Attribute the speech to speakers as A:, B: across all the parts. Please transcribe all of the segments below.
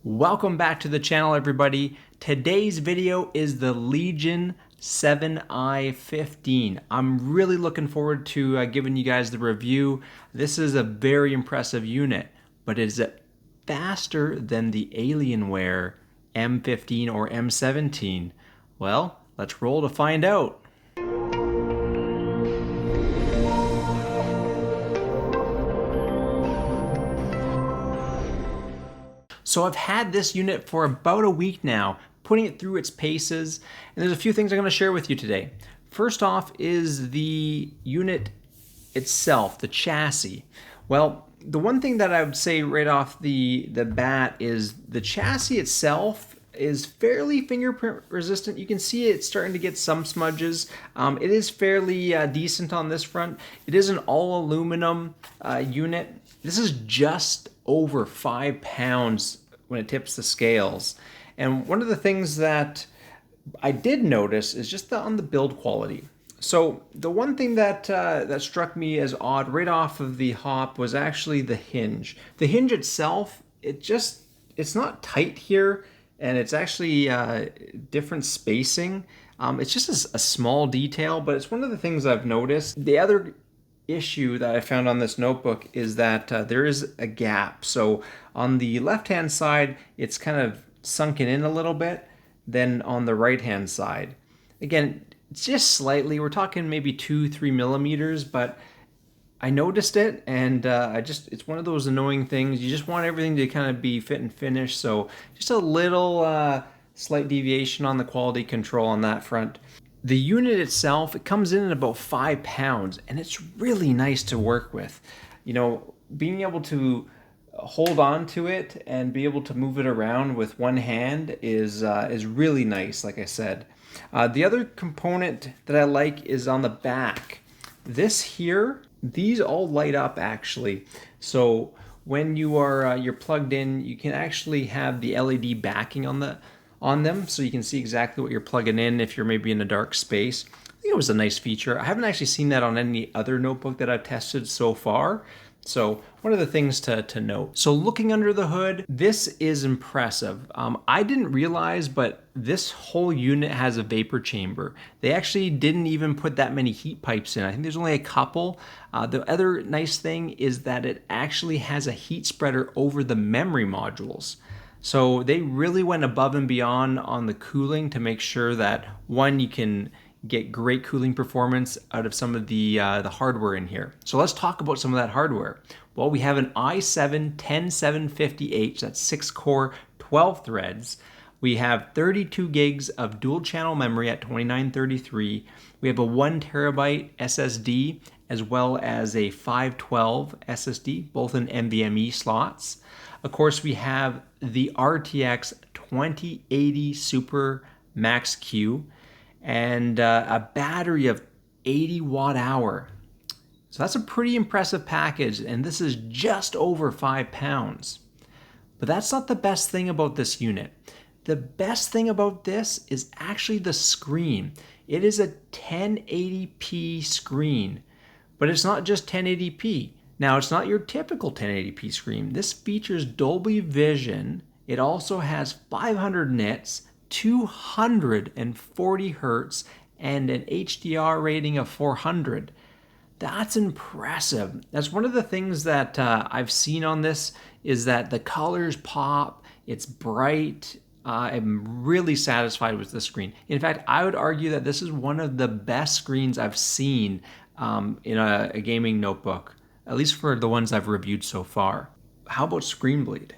A: Welcome back to the channel, everybody. Today's video is the Legion 7i15. I'm really looking forward to giving you guys the review. This is a very impressive unit, but is it faster than the Alienware M15 or M17? Well, let's roll to find out. So I've had this unit for about a week now, putting it through its paces, and there's a few things I'm going to share with you today. First off is the unit itself, the chassis. Well, the one thing that I would say right off the bat is the chassis itself is fairly fingerprint resistant. You can see it's starting to get some smudges. It is fairly decent on this front. It is an all aluminum unit. This is just over 5 pounds when it tips the scales. And one of the things that I did notice is just on the build quality. So the one thing that that struck me as odd right off of the hop was actually the hinge. The hinge itself, it's not tight here, and it's actually different spacing. It's just a small detail, but it's one of the things I've noticed. The other issue that I found on this notebook is that there is a gap. So on the left hand side, it's kind of sunken in a little bit. Then on the right hand side, again, just slightly, we're talking maybe 2-3 millimeters, but I noticed it, and it's one of those annoying things. You just want everything to kind of be fit and finish. So just a little slight deviation on the quality control on that front. The unit itself, it comes in at about 5 pounds, and it's really nice to work with. You know, being able to hold on to it and be able to move it around with one hand is really nice, like I said. The other component that I like is on the back. This here, these all light up actually. So when you're plugged in, you can actually have the LED backing on them, so you can see exactly what you're plugging in if you're maybe in a dark space. I think it was a nice feature. I haven't actually seen that on any other notebook that I've tested so far. So one of the things to note. So looking under the hood, this is impressive. I didn't realize, but this whole unit has a vapor chamber. They actually didn't even put that many heat pipes in. I think there's only a couple. The other nice thing is that it actually has a heat spreader over the memory modules. So they really went above and beyond on the cooling to make sure that, one, you can get great cooling performance out of some of the hardware in here. So let's talk about some of that hardware. Well, we have an i7-10750H, that's 6-core, 12 threads. We have 32 gigs of dual channel memory at 2933. We have a 1 terabyte SSD as well as a 512 SSD, both in NVMe slots. Of course, we have the RTX 2080 Super Max Q and a battery of 80 watt hour. So that's a pretty impressive package, and this is just over 5 pounds. But that's not the best thing about this unit. The best thing about this is actually the screen. It is a 1080p screen, but it's not just 1080p. Now, it's not your typical 1080p screen. This features Dolby Vision. It also has 500 nits, 240 hertz, and an HDR rating of 400. That's impressive. That's one of the things that I've seen on this, is that the colors pop, it's bright. I'm really satisfied with the screen. In fact, I would argue that this is one of the best screens I've seen in a gaming notebook, at least for the ones I've reviewed so far. How about screen bleed?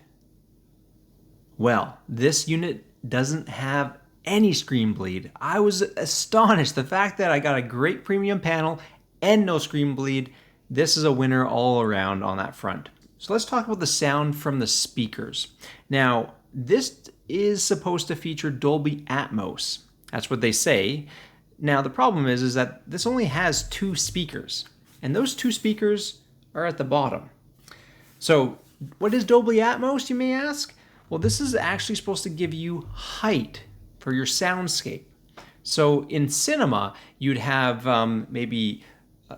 A: Well, this unit doesn't have any screen bleed. I was astonished. The fact that I got a great premium panel and no screen bleed, this is a winner all around on that front. So let's talk about the sound from the speakers. Now, this is supposed to feature Dolby Atmos. That's what they say. Now, the problem is that this only has 2 speakers, and those 2 speakers are at the bottom. So what is Dolby Atmos, you may ask? Well, this is actually supposed to give you height for your soundscape. So in cinema, you'd have maybe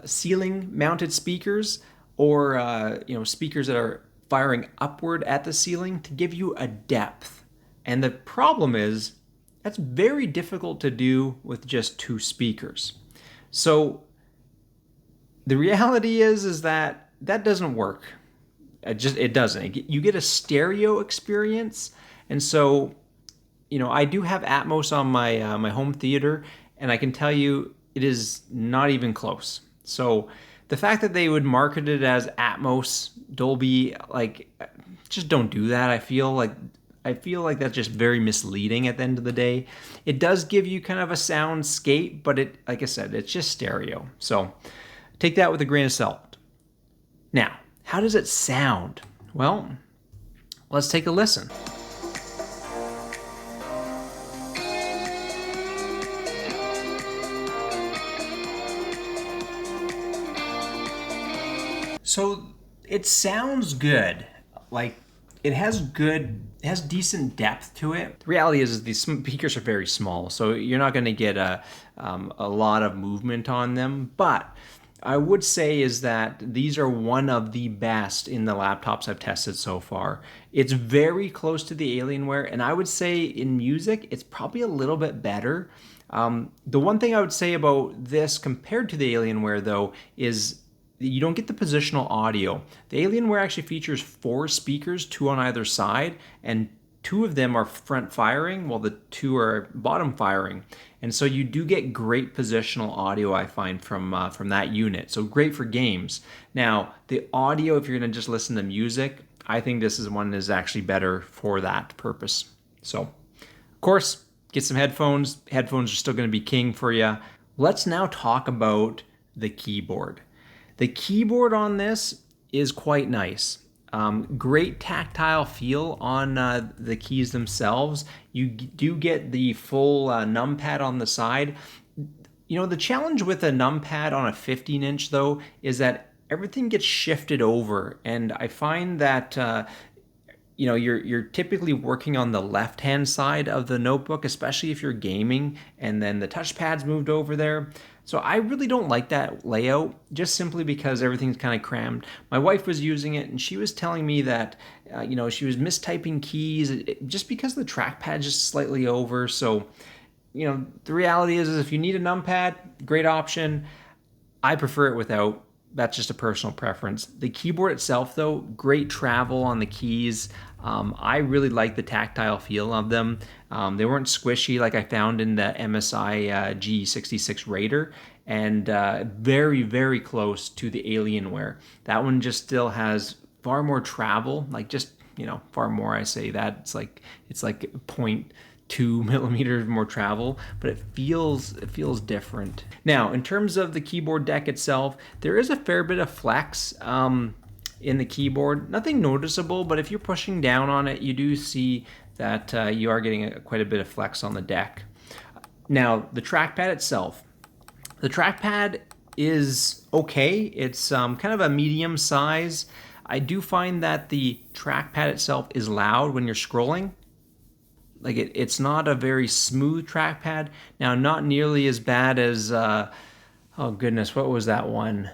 A: ceiling mounted speakers, or speakers that are firing upward at the ceiling to give you a depth. And the problem is that's very difficult to do with just 2 speakers. So the reality is that doesn't work. It doesn't. You get a stereo experience, and so I do have Atmos on my my home theater, and I can tell you it is not even close. So the fact that they would market it as Atmos Dolby, like, just don't do that. I feel like that's just very misleading at the end of the day. It does give you kind of a soundscape, but like I said, it's just stereo. So take that with a grain of salt. Now, how does it sound? Well, let's take a listen. So it sounds good. Like, it has decent depth to it. The reality is these speakers are very small, so you're not going to get a lot of movement on them. But I would say is that these are one of the best in the laptops I've tested so far. It's very close to the Alienware, and I would say in music, it's probably a little bit better. The one thing I would say about this compared to the Alienware, though, is you don't get the positional audio. The Alienware actually features 4 speakers, 2 on either side, and 2 of them are front firing, while the 2 are bottom firing. And so you do get great positional audio, I find, from that unit. So great for games. Now, the audio, if you're going to just listen to music, I think this is one that is actually better for that purpose. So, of course, get some headphones. Headphones are still going to be king for you. Let's now talk about the keyboard. The keyboard on this is quite nice. Great tactile feel on the keys themselves. You do get the full numpad on the side. The challenge with a numpad on a 15-inch, though, is that everything gets shifted over, and I find that you're typically working on the left-hand side of the notebook, especially if you're gaming, and then the touchpad's moved over there. So I really don't like that layout, just simply because everything's kind of crammed. My wife was using it, and she was telling me that, she was mistyping keys just because the trackpad's just slightly over. So, the reality is if you need a numpad, great option. I prefer it without. That's just a personal preference. The keyboard itself, though, great travel on the keys. I really like the tactile feel of them. They weren't squishy like I found in the MSI G66 Raider, and very, very close to the Alienware. That one just still has far more travel, like just, far more, I say that. It's like 0.2 millimeters more travel, but it feels different. Now, in terms of the keyboard deck itself, there is a fair bit of flex in the keyboard. Nothing noticeable, but if you're pushing down on it, you do see that you are getting quite a bit of flex on the deck. Now, the trackpad itself. The trackpad is okay. It's kind of a medium size. I do find that the trackpad itself is loud when you're scrolling. Like it's not a very smooth trackpad. Now, not nearly as bad as, oh goodness, what was that one?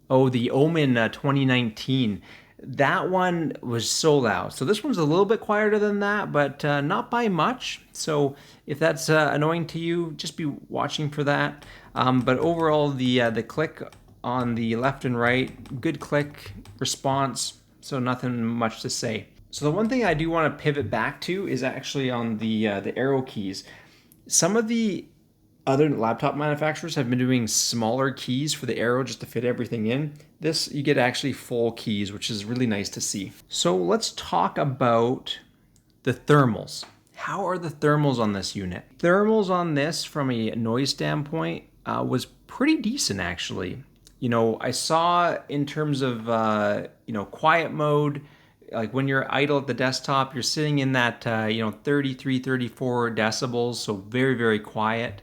A: Oh, the Omen 2019. That one was so loud. So this one's a little bit quieter than that, but not by much. So if that's annoying to you, just be watching for that. But overall, the click on the left and right, good click response. So nothing much to say. So the one thing I do want to pivot back to is actually on the arrow keys. Some of the other laptop manufacturers have been doing smaller keys for the arrow just to fit everything in. This, you get actually full keys, which is really nice to see. So let's talk about the thermals. How are the thermals on this unit? Thermals on this, from a noise standpoint, was pretty decent actually. I saw in terms of quiet mode, like when you're idle at the desktop, you're sitting in that 33, 34 decibels, so very, very quiet.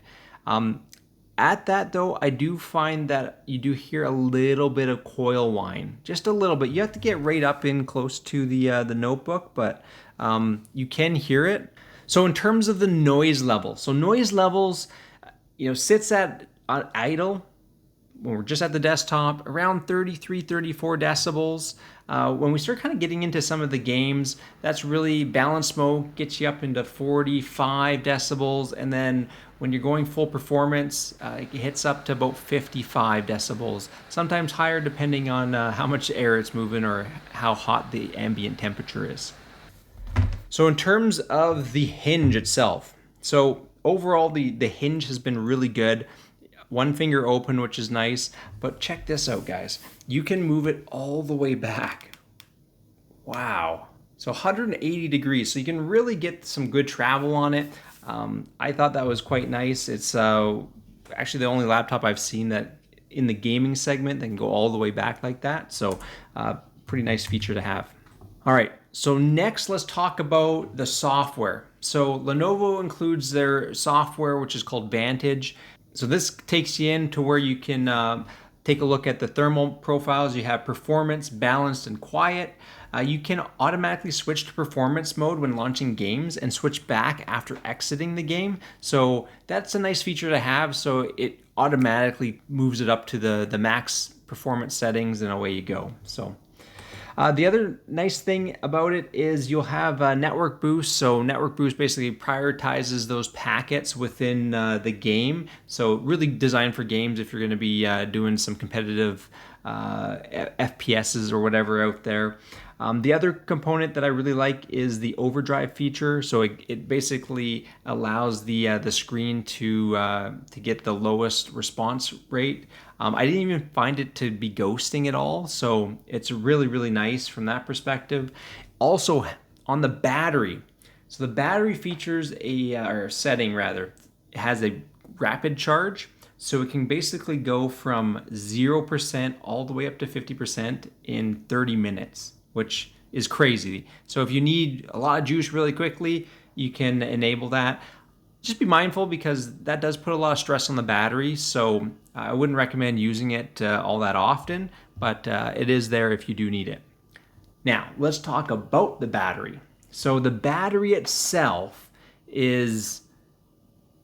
A: At that though, I do find that you do hear a little bit of coil whine, just a little bit. You have to get right up in close to the notebook, but you can hear it. So in terms of the noise level, so noise levels, sits at idle when we're just at the desktop, around 33, 34 decibels. When we start kind of getting into some of the games, that's really balanced mode, gets you up into 45 decibels. And then when you're going full performance, it hits up to about 55 decibels, sometimes higher depending on how much air it's moving or how hot the ambient temperature is. So in terms of the hinge itself, so overall the hinge has been really good. One finger open, which is nice, but check this out, guys. You can move it all the way back. Wow. So 180 degrees, so you can really get some good travel on it. I thought that was quite nice. It's actually the only laptop I've seen that in the gaming segment that can go all the way back like that. So pretty nice feature to have. All right, so next let's talk about the software. So Lenovo includes their software, which is called Vantage. So this takes you into where you can take a look at the thermal profiles. You have performance, balanced, and quiet. You can automatically switch to performance mode when launching games and switch back after exiting the game. So that's a nice feature to have. So it automatically moves it up to the max performance settings and away you go. So the other nice thing about it is you'll have network boost. So network boost basically prioritizes those packets within the game. So really designed for games if you're going to be doing some competitive FPSs or whatever out there. The other component that I really like is the overdrive feature. So it basically allows the screen to get the lowest response rate. I didn't even find it to be ghosting at all, so it's really, really nice from that perspective. Also, on the battery, so the battery features or setting rather, has a rapid charge, so it can basically go from 0% all the way up to 50% in 30 minutes, which is crazy. So if you need a lot of juice really quickly, you can enable that. Just be mindful because that does put a lot of stress on the battery, so I wouldn't recommend using it all that often, but it is there if you do need it. Now, let's talk about the battery. So the battery itself is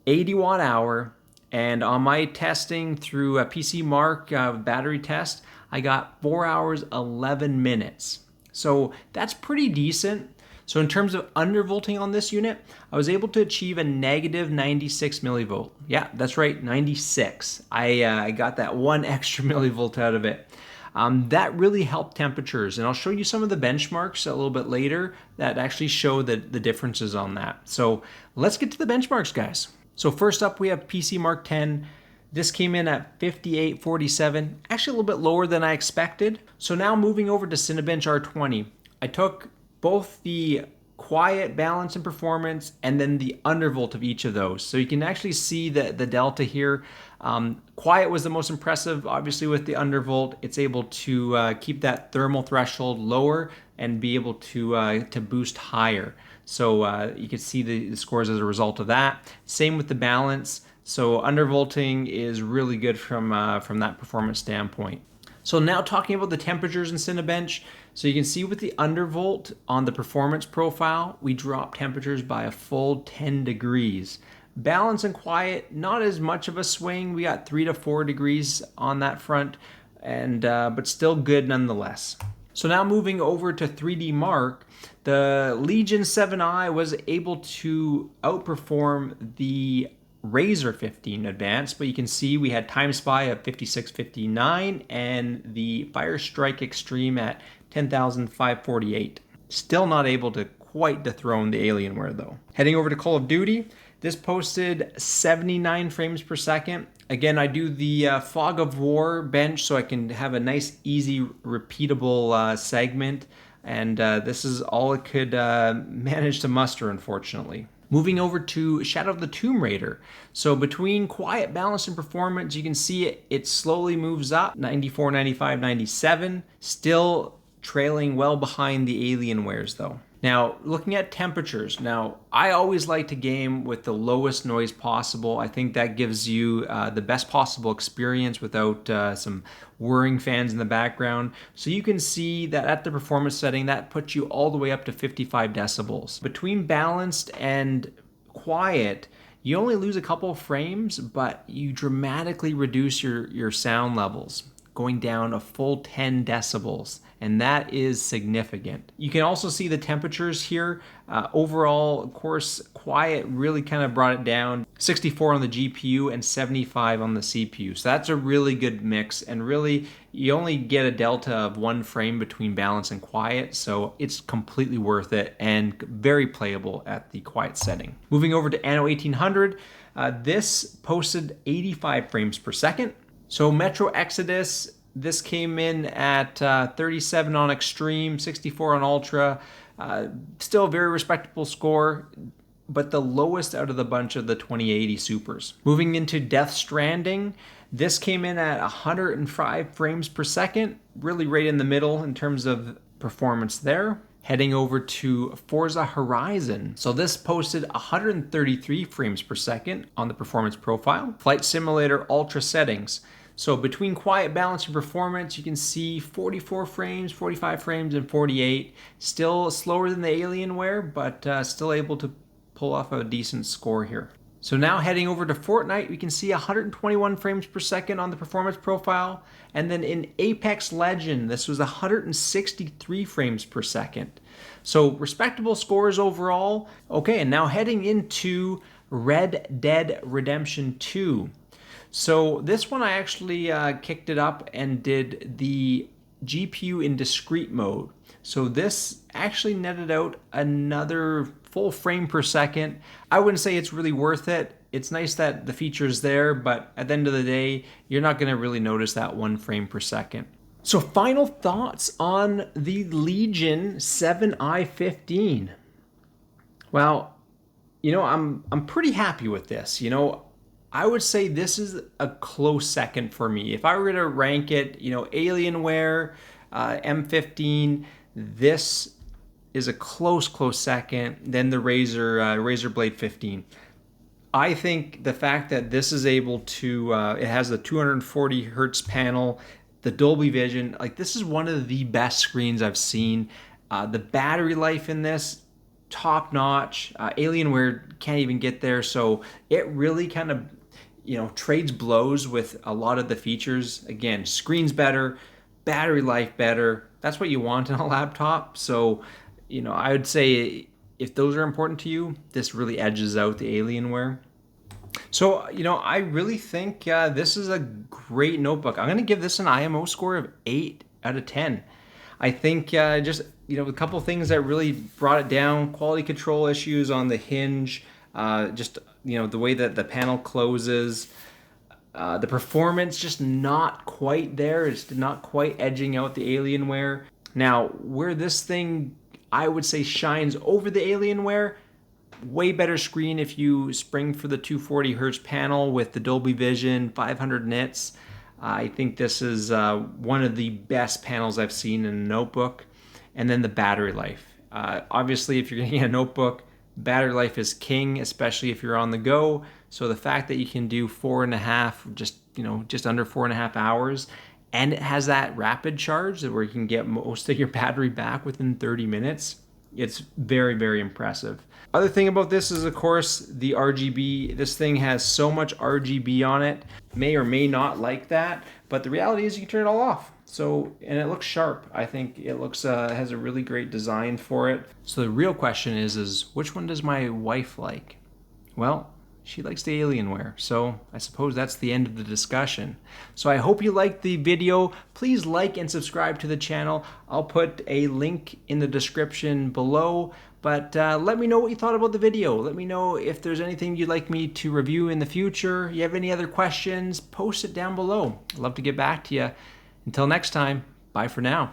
A: 80 watt hour, and on my testing through a PC Mark battery test, I got 4 hours, 11 minutes. So that's pretty decent. So in terms of undervolting on this unit, I was able to achieve a negative 96 millivolt. Yeah, that's right, 96. I got that one extra millivolt out of it. That really helped temperatures, and I'll show you some of the benchmarks a little bit later that actually show the differences on that. So let's get to the benchmarks, guys. So first up, we have PC Mark 10. This came in at 5847, actually a little bit lower than I expected. So now moving over to Cinebench R20, I took both the quiet, balance, and performance, and then the undervolt of each of those. So you can actually see the delta here. Quiet was the most impressive, obviously with the undervolt. It's able to keep that thermal threshold lower and be able to boost higher. So you can see the scores as a result of that. Same with the balance. So undervolting is really good from that performance standpoint. So now talking about the temperatures in Cinebench, so you can see with the undervolt on the performance profile, we dropped temperatures by a full 10 degrees. Balance and quiet, not as much of a swing. We got 3 to 4 degrees on that front, and but still good nonetheless. So now moving over to 3D Mark, the Legion 7i was able to outperform the Razer 15 Advanced, but you can see we had Time Spy at 5659 and the Fire Strike Extreme at 10,548. Still not able to quite dethrone the Alienware though. Heading over to Call of Duty, this posted 79 frames per second. Again, I do the Fog of War bench so I can have a nice, easy, repeatable segment, and this is all it could manage to muster, unfortunately. Moving over to Shadow of the Tomb Raider. So between quiet, balance, and performance, you can see it slowly moves up, 94, 95, 97, still trailing well behind the Alienwares though. Now, looking at temperatures. Now, I always like to game with the lowest noise possible. I think that gives you the best possible experience without some whirring fans in the background. So you can see that at the performance setting, that puts you all the way up to 55 decibels. Between balanced and quiet, You only lose a couple of frames, but you dramatically reduce your sound levels, going down a full 10 decibels, and that is significant. You can also see the temperatures here. Overall, of course, quiet really kind of brought it down. 64 on the GPU and 75 on the CPU. So that's a really good mix, and really you only get a delta of 1 frame between balance and quiet, so it's completely worth it and very playable at the quiet setting. Moving over to Anno 1800, this posted 85 frames per second. So Metro Exodus, this came in at 37 on Extreme, 64 on Ultra. Still a very respectable score, but the lowest out of the bunch of the 2080 Supers. Moving into Death Stranding, this came in at 105 frames per second, really right in the middle in terms of performance there. Heading over to Forza Horizon. So this posted 133 frames per second on the performance profile. Flight Simulator Ultra settings. So between quiet, balance, and performance, you can see 44 frames, 45 frames, and 48. Still slower than the Alienware, but still able to pull off a decent score here. So now heading over to Fortnite, we can see 121 frames per second on the performance profile. And then in Apex Legend, this was 163 frames per second. So respectable scores overall. Okay, and now heading into Red Dead Redemption 2. So this one I actually kicked it up and did the GPU in discrete mode. So this actually netted out another full frame per second. I wouldn't say it's really worth it. It's nice that the feature's there, but at the end of the day, you're not going to really notice that 1 frame per second. So final thoughts on the Legion 7i15. Well, I'm pretty happy with this. I would say this is a close second for me. If I were to rank it, Alienware, M15, this is a close second. Then the Razer Blade 15. I think the fact that this is able to, it has the 240 hertz panel, the Dolby Vision, like this is one of the best screens I've seen. The battery life in this, top notch. Alienware can't even get there, so it really kind of trades blows with a lot of the features. Again, screen's better, battery life better. That's what you want in a laptop. So I would say if those are important to you, this really edges out the Alienware. So I really think this is a great notebook. I'm going to give this an IMO score of 8 out of 10. I think just a couple things that really brought it down: quality control issues on the hinge, just the way that the panel closes, the performance just not quite there. It's not quite edging out the Alienware. Now, where this thing I would say shines over the Alienware, way better screen if you spring for the 240 hertz panel with the Dolby Vision, 500 nits. I think this is one of the best panels I've seen in a notebook. And then the battery life. Obviously, if you're getting a notebook, battery life is king, especially if you're on the go. So the fact that you can do 4.5, just under 4.5 hours, and it has that rapid charge where you can get most of your battery back within 30 minutes, it's very, very impressive. Other thing about this is, of course, the RGB. This thing has so much RGB on it. May or may not like that, but the reality is you can turn it all off. So, and it looks sharp. I think it looks has a really great design for it. So the real question is which one does my wife like? Well, she likes the Alienware, so I suppose that's the end of the discussion. So I hope you liked the video. Please like and subscribe to the channel. I'll put a link in the description below, but let me know what you thought about the video. Let me know if there's anything you'd like me to review in the future. You have any other questions, post it down below. I'd love to get back to you. Until next time, bye for now.